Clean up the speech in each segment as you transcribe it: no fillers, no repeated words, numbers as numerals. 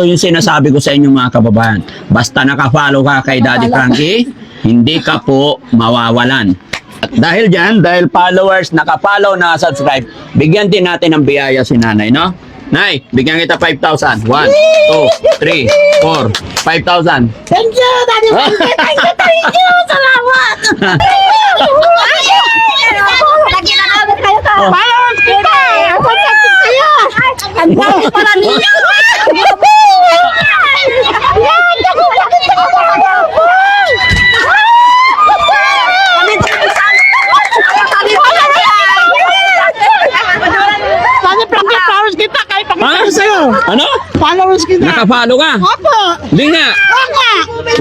ito yung sinasabi ko sa inyo mga kababayan. Basta nakafollow ka kay Daddy Frankie, hindi ka po mawawalan. At dahil dyan, dahil followers, nakafollow, nakasubscribe, bigyan din natin ng biyaya si nanay, no? Nay, bigyan kita 5,000. 1, 2, 3, 4, 5,000. Thank you, Daddy Frankie. Thank you. Salamat. Lagi na namin kayo ka. Followers kita. Contact kayo. Ang dami pala ninyo. Daddy Frankie, followers kita. Kahit pakita ko sa'yo. Ano? Followers kita. Nakafollow ka? Opo. Hindi nga. Opo.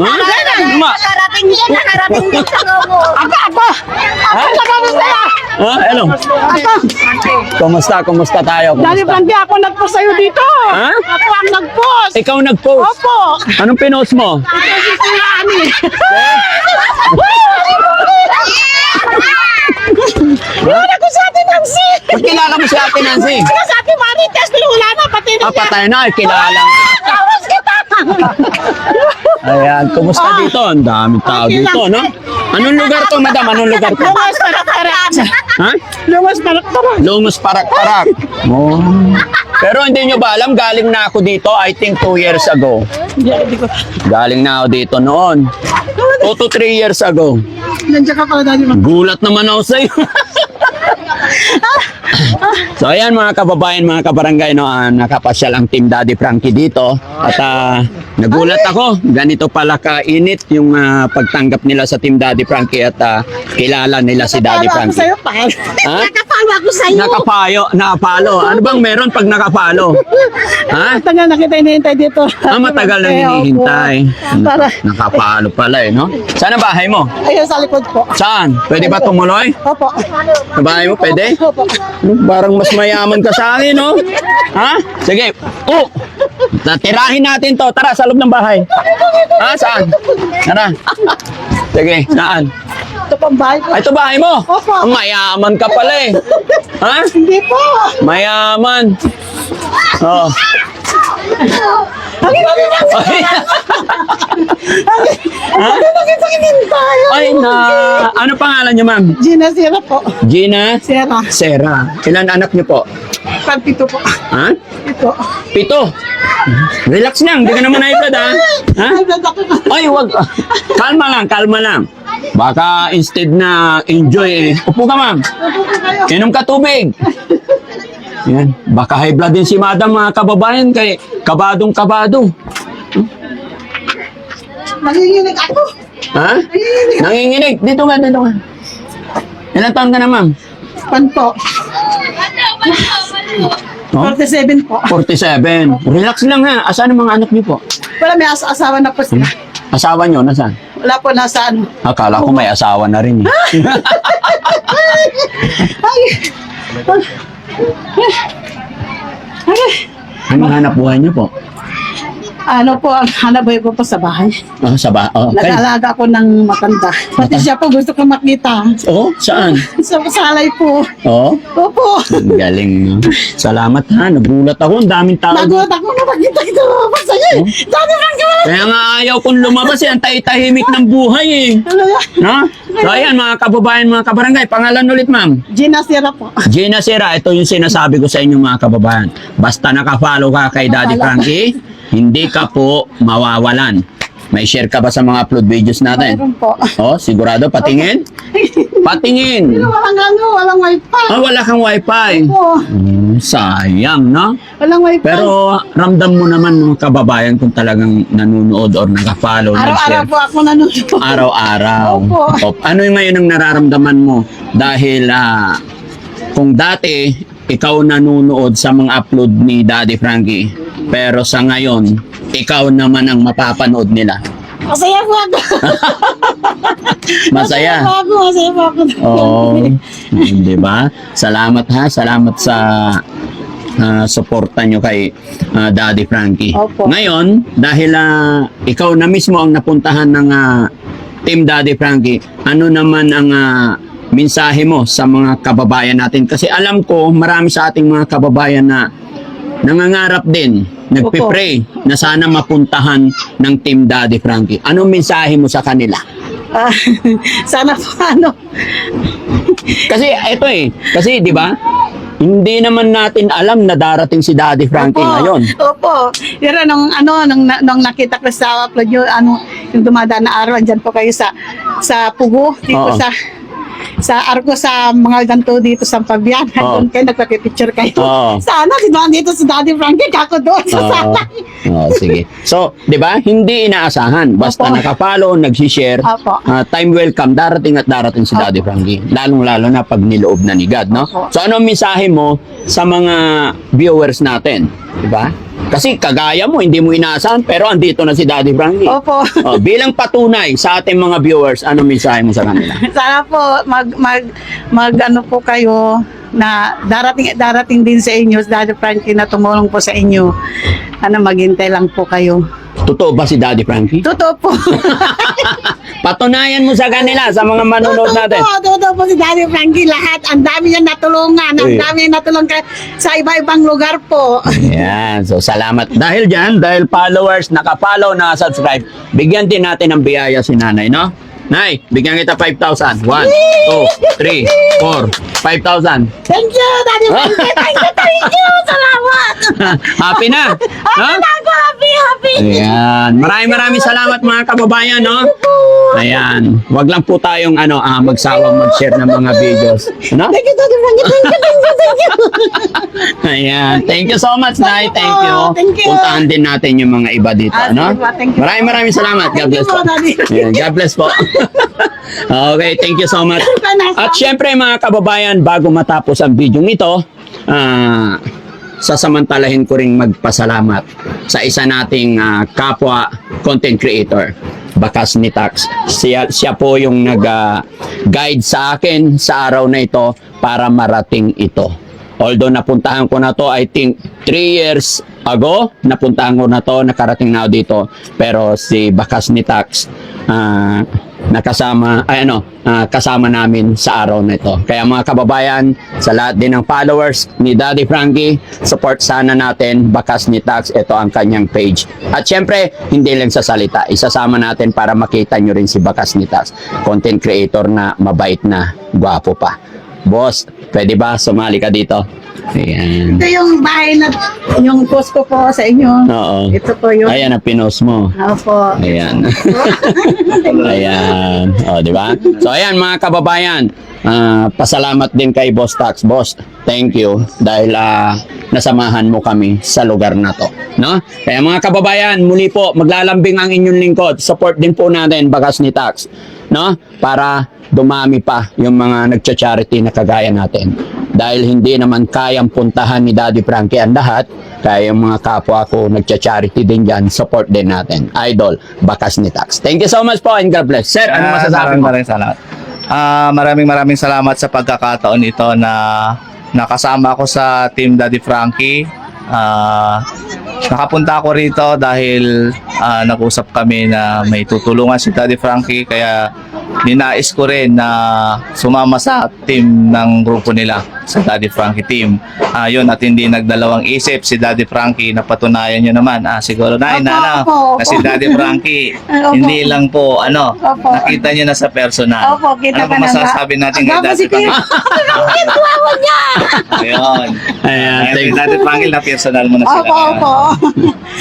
Ha? Ma? Nakarating din sa gomo. Ako. Ako sa sa'yo. Ha? Hello. Ako. Kumusta tayo? Daddy Frankie, ako nag-post sa'yo dito. Ha? Ako ang nag-post. Ikaw nag-post? Opo. Anong pinost mo? Ito si Kuya Ani. Wala ko sa atin, Nancy. Kilala mo si Ate Nancy? Wala sa atin, Marites, pero wala na, pati na. Patay na. Kilala mo. Tawas kita. Ayan. Kumusta dito? Ang daming tao dito, no? Anong lugar to, madam? Anong lugar to? Lungas parak-parak. Ha? Lungas parak-parak. Lungos Parak-Parak. Oh. Pero hindi nyo ba alam, galing na ako dito, I think 2 years ago. Hindi ko. Galing na ako dito noon. 2 to 3 years ago. Nandiyan ka pala, Daddy Frankie. Gulat naman ako sa'yo. So ayan mga kababayan, mga kabarangay, no, nakapasyal ang Team Daddy Frankie dito. At nagulat ako, ganito pala kainit yung pagtanggap nila sa Team Daddy Frankie at kilala nila si Daddy Nakapalo ako Frankie. sa'yo, pa. Ha? Nakapalo ako sa'yo. Nakapalo. Ano bang meron pag nakapalo? Ha? Matagal na kita hinihintay dito. Matagal na hinihintay. Para. Nakapalo pala eh, no? Saan ang bahay mo? Ayun, sa likod po. Saan? Pwede ba tumuloy? Opo. Sa bahay mo, pwede? Opo. Parang mas mayaman ka sa akin, no? Ha? Sige. Oh! Tirahin natin to. Tara, sa loob ng bahay. Ha? Saan? Tara. Sige, saan? Ito pang bahay ko. Ay, ito bahay mo? Opo. Ang mayaman ka pala eh. Ha? Hindi po. Mayaman. Oh. Ang ina Ay, nakita tayo. ay na. Ano pangalan niyo, ma'am? Gina Sierra po. Gina? Sierra. Sera. Ilan anak niyo po? Pagpito po. Ha? Ito. 7. Relax lang, hindi ka naman naipad, ha? Ha? Ay, blood ako. Ay, wag. Kalma lang. Baka instead na enjoy, upo ka, ma'am. Inom ka tubig. Yan. Baka high blood din si madam, mga kababayan, kay kabadong-kabado. Nanginginig ako. Ha? Nanginginig. Dito nga. Ilan taon ka na, ma'am? Panto. Oh? 47 po. 47. Relax lang, ha? Asan ang mga anak niyo po? Wala, may asawa na po sila. Asawa niyo, nasaan? Wala po, nasaan. Akala ko may asawa na rin. Ay. Ano hanap buhay niyo po? Ano po, ang hanabay ko po sa bahay. Oh, okay. Nag-alaga ako ng matanda. Pati siya po gusto ko makita. Oh, saan? Sa salay po. Oh, Opo. ang galing. No? Salamat ha, nagulat ako. Ang daming tao. Nagulat ako na makita kita lumabas sa'yo. Dati lang ka. Kaya nga ayaw kong lumabas eh. Ang tahimik ng buhay eh. Ano yan? No? So ayan mga kababayan, mga kabarangay. Pangalan ulit, ma'am. Gina Sierra po. Gina Sera, ito yung sinasabi ko sa inyo mga kababayan. Basta nakafollow ka kay Daddy Frankie, hindi ka po mawawalan. May share ka ba sa mga upload videos natin? Mayroon po. Oh, sigurado? Patingin? Patingin! Walang wifi. Ah, wala kang wifi. Po. Sayang, no? Walang wifi. Pero ramdam mo naman mga kababayan kung talagang nanonood or nakafollow, Araw-araw nag-share. po ako nanonood. Araw-araw. Opo. O, ano yung ngayon ang nararamdaman mo? Dahil kung dati ikaw nanonood sa mga upload ni Daddy Frankie, pero sa ngayon, ikaw naman ang mapapanood nila. Masaya po ako. Masaya. Masaya po ako. Oo. Di ba? Salamat ha. Salamat sa suporta nyo kay Daddy Frankie. Opo. Ngayon, dahil ikaw na mismo ang napuntahan ng Team Daddy Frankie, ano naman ang mensahe mo sa mga kababayan natin? Kasi alam ko, marami sa ating mga kababayan na nangangarap din nagpipray na sana mapuntahan ng Team Daddy Frankie. Anong mensahe mo sa kanila? Ah, sana po ano. Kasi ito kasi 'di ba? Hindi naman natin alam na darating si Daddy Frankie ngayon. Opo. Pero nung nakita ko sa upload nyo, yung dumadaan na araw, andyan po kayo sa Pugo, dito Oo. sa Arco, sa mga ganito dito sa Pabian. Oo. Doon kayo, nagpapipicture kayo. Oo. Sana, dito si Daddy Frankie, kako doon sa sala. Sige. So, 'di ba? Hindi inaasahan. Basta Opo. nakapalo, nagsi-share. Opo. Time will come, darating at darating si Daddy Frankie. Lalong-lalo na pag niloob na ni God, no? Opo. So, ano ang mensahe mo sa mga viewers natin? 'Di ba? Kasi kagaya mo, hindi mo inaasahan, pero andito na si Daddy Frankie. Opo. Bilang patunay sa ating mga viewers, ano mensahe mo sa kanila? Sana po mag ano po kayo na darating din sa inyo, Daddy Frankie, na tumulong po sa inyo. Maghintay lang po kayo. Totoo ba si Daddy Frankie? Totoo po. Patunayan mo sa kanila, sa mga manonood natin. Totoo po si Daddy Frankie. Lahat, ang dami niya natulungan. Ang dami niya natulungan sa iba-ibang lugar po. Yan. So, salamat. Dahil dahil followers, nakapollow, nakasubscribe, bigyan din natin ng biyaya si nanay, no? Nay, bigyan kita 5,000. 1, 2, 3, 4, 5,000. Thank you, Daddy Frankie. Thank you. Salamat. Happy na? No? Ako, happy. Ayan. Maraming salamat mga kababayan, no? Ayan. Wag lang po tayong magsawang mag-share ng mga videos. No? Thank you, Daddy Frankie. Thank you. Ayan. Thank you so much, Nay. Thank you. Thank you. Puntahan din natin yung mga iba dito, no? Thank you. Maraming salamat. God bless po. Daddy. Ayan, God bless po. Okay, thank you so much. At syempre mga kababayan, bago matapos ang video nito, sasamantalahin ko ring magpasalamat sa isa nating kapwa content creator, Bakas ni Tax. Siya po yung nag-guide sa akin sa araw na ito para marating ito. Although napuntahan ko na to, I think 3 years ago, napuntahan ko na to, nakarating na ako dito. Pero si Bakas ni Tax, kasama namin sa araw na ito. Kaya mga kababayan, sa lahat din ng followers ni Daddy Frankie, support sana natin Bakas ni Tax. Ito ang kanyang page. At syempre, hindi lang sa salita, isasama natin para makita nyo rin si Bakas ni Tax. Content creator na mabait na, gwapo pa. Boss, pwede ba sumali ka dito? Ayan. Ito yung bahay na, yung post ko po sa inyo. Oo. Ito po yung... Ayan ang pinost mo. Opo. Ayan. Ayan. O, di ba? So, ayan mga kababayan. Pasalamat din kay Boss Tax. Boss, thank you dahil nasamahan mo kami sa lugar na to. No? Kaya mga kababayan, muli po, maglalambing ang inyong lingkod. Support din po natin Bakas ni Tax. No? Para dumami pa yung mga nagcha-charity na kagaya natin. Dahil hindi naman kayang puntahan ni Daddy Frankie ang lahat, kaya yung mga kapwa ko nagcha-charity din dyan, support din natin. Idol, Bakas ni Tax. Thank you so much po and God bless. Sir, ano masasabi mo? Maraming salamat. Maraming salamat sa pagkakataon ito na nakasama ako sa Team Daddy Frankie. Nakapunta ako rito dahil nag-usap kami na may tutulungan si Daddy Frankie, kaya ninais ko rin na sumama sa team ng grupo nila, sa Daddy Frankie team. Yun, at hindi nagdalawang isip si Daddy Frankie, na patunayan nyo naman, siguro na Opo. si Daddy Frankie, Opo. hindi lang po, Opo. nakita nyo na sa personal. Opo, kita Ano ka ba na masasabi natin kay Ang Daddy si Kuya. Frankie? Ang guwapo niya. Ayun. Ayan, Kay thank- Daddy Frankie na personal mo na sila. Opo, opo.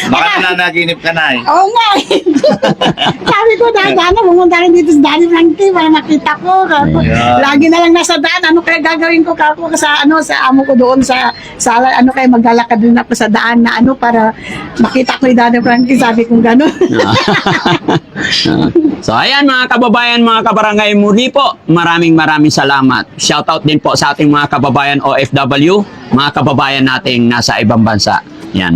Baka nananaginip ka na eh. Oo nga. Sabi ko, sana pumunta rin dito sa Daddy Frankie para makita ko. Ayan. Lagi na lang nasa daan. Ano kaya gagawin ko kako sa amo ko doon sa sala. Ano kaya maglalakad din ako sa daan na para makita ko yung Daddy Frankie. Sabi kong gano'n. So ayan mga kababayan, mga kabarangay, muli po maraming salamat. Shoutout din po sa ating mga kababayan OFW, mga kababayan nating nasa ibang bansa. Yan,